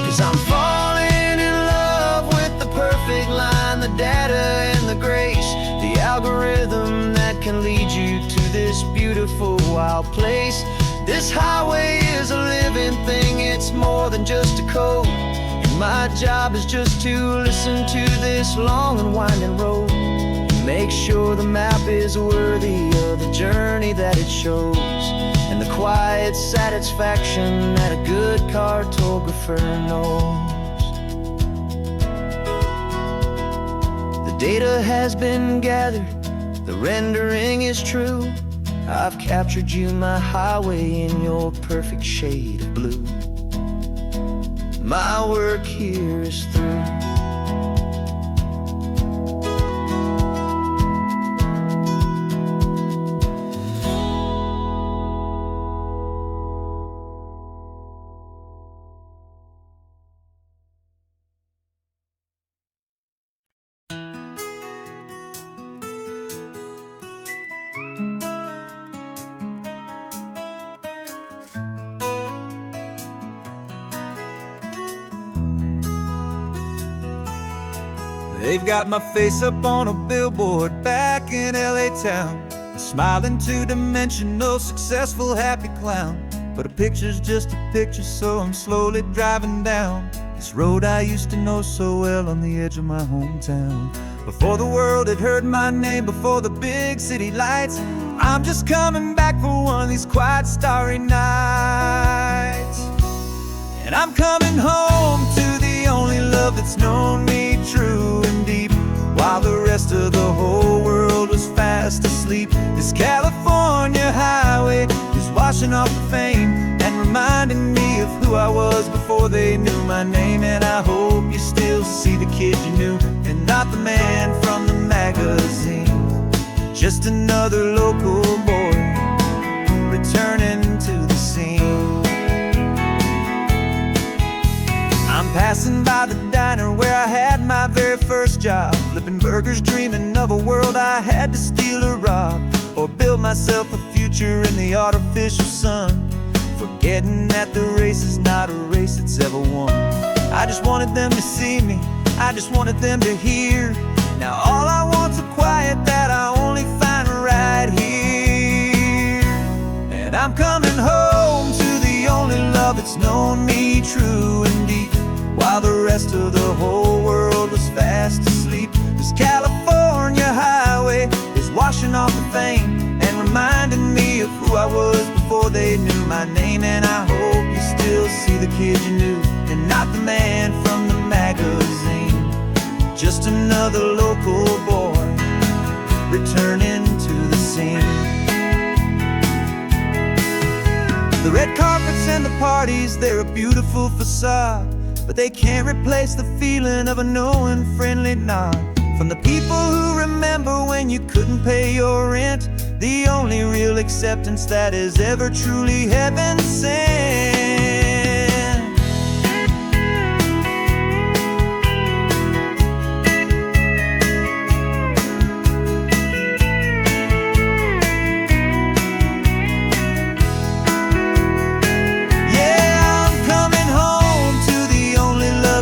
'Cause I'm falling in love with the perfect line, the data and the grace, the algorithm that can lead you to this beautiful wild place. This highway is a living thing, it's more than just a code. And my job is just to listen to this long and winding road, and make sure the map is worthy of the journey that it shows, and the quiet satisfaction that a good cartographer knows. The data has been gathered, the rendering is true. I've captured you, my highway, in your perfect shade of blue. My work here is through. They've got my face up on a billboard back in LA town, a smiling two-dimensional, successful, happy clown. But a picture's just a picture, so I'm slowly driving down this road I used to know so well on the edge of my hometown. Before the world had heard my name, before the big city lights, I'm just coming back for one of these quiet, starry nights. And I'm coming home to the only love that's known me true and deep, while the rest of the whole world was fast asleep. This California highway is washing off the fame and reminding me of who I was before they knew my name. And I hope you still see the kid you knew, and not the man from the magazine. Just another local boy returning to the scene. I'm passing by the diner where I had my very first job, flipping burgers, dreaming of a world I had to steal or rob, or build myself a future in the artificial sun, forgetting that the race is not a race that's ever won. I just wanted them to see me, I just wanted them to hear. Now all I want's a quiet that I only find right here. And I'm coming home to the only love that's known me true and deep, while the rest of the whole world was fast asleep. This California washing off the fame and reminding me of who I was before they knew my name. And I hope you still see the kid you knew, and not the man from the magazine. Just another local boy returning to the scene. The red carpets and the parties, they're a beautiful facade, but they can't replace the feeling of a knowing, friendly nod from the people who remember when you couldn't pay your rent. The only real acceptance that is ever truly heaven sent.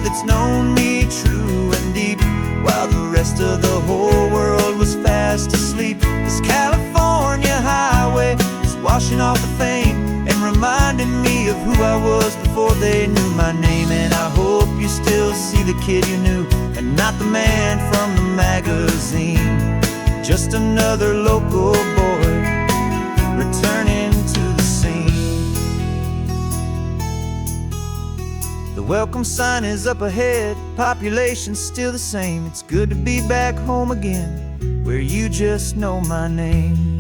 That's known me true and deep, while the rest of the whole world was fast asleep. This California highway is washing off the fame and reminding me of who I was before they knew my name. And I hope you still see the kid you knew, and not the man from the magazine. Just another local boy returning to the scene. The welcome sign is up ahead, population's still the same. It's good to be back home again, where you just know my name.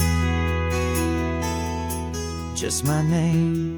Just my name.